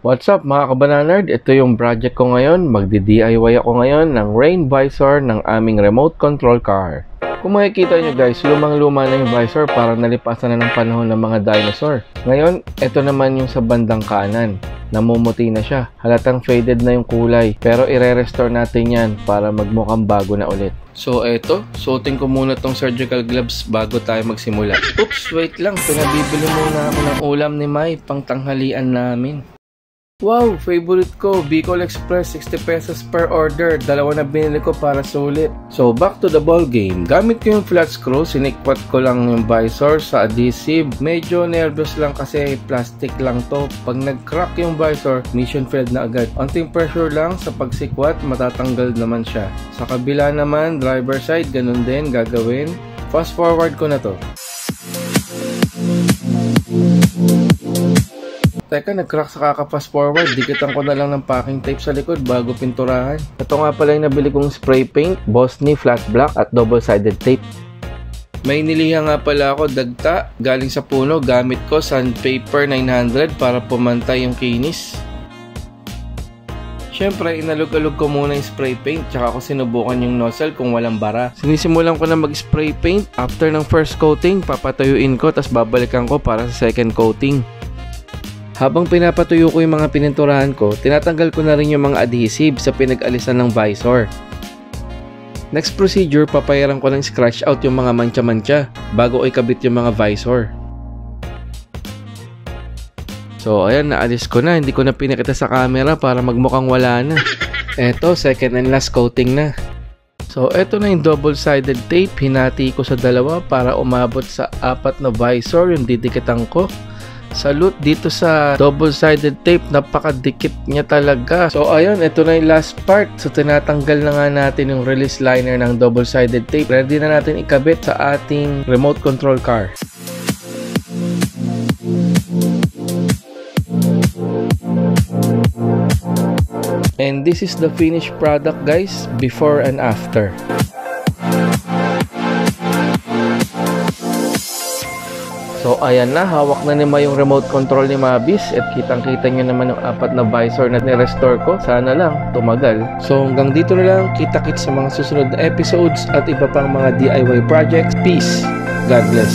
What's up mga kabananerd? Ito yung project ko ngayon. Magdi-DIY ako ngayon ng rain visor ng aming remote control car. Kung makikita nyo guys, lumang-luma na yung visor, parang nalipasan na ng panahon ng mga dinosaur. Ngayon, ito naman yung sa bandang kanan. Namumuti na siya. Halatang faded na yung kulay. Pero ire-restore natin yan para magmukhang bago na ulit. So eto, suotin ko muna tong surgical gloves bago tayo magsimula. Oops, wait lang. Pinabibili muna ako ng ulam ni Mai pang tanghalian namin. Wow, favorite ko, Bicol Express, 60 pesos per order. Dalawa na binili ko para sulit. So back to the ball game. Gamit ko yung flat screw, sinikwat ko lang yung visor sa adhesive. Medyo nervous lang kasi plastic lang to. Pag nag-crack yung visor, mission failed na agad. Onting pressure lang sa pagsikwat, matatanggal naman siya. Sa kabila naman, driver side, ganun din gagawin. Fast forward ko na to. Teka, nag-crack sa kaka-fast forward. Dikitan ko na lang ng packing tape sa likod bago pinturahan. Ito nga pala yung nabili kong spray paint, Bosny Flat Black at double-sided tape. May niliha nga pala ako dagta galing sa puno. Gamit ko sandpaper 900 para pumantay yung kinis. Siyempre, inalog-alog ko muna yung spray paint tsaka ko sinubukan yung nozzle kung walang bara. Sinisimulan ko na mag-spray paint. After ng first coating, papatuyuin ko tapos babalikan ko para sa second coating. Habang pinapatuyo ko yung mga pininturahan ko, tinatanggal ko na rin yung mga adhesive sa pinag-alisan ng visor. Next procedure, papayaran ko ng scratch out yung mga mancha-mancha bago ko ikabit yung mga visor. So ayan, naalis ko na, hindi ko na pinakita sa camera para magmukhang wala na. Eto, second and last coating na. So eto na yung double-sided tape, hinati ko sa dalawa para umabot sa 4 na visor yung didikitan ko. Salute dito sa double-sided tape, napakadikit niya talaga. So ayun, ito na yung last part. So tinatanggal na nga natin yung release liner ng double-sided tape. Ready na natin ikabit sa ating remote control car. And this is the finished product guys, before and after. So ayan na, hawak na ni Ma yung remote control ni Mabis at kitang-kita nyo naman yung 4 na visor na ni-restore ko. Sana lang tumagal. So hanggang dito na lang, kita-kits sa mga susunod na episodes at iba pang mga DIY projects. Peace! God bless!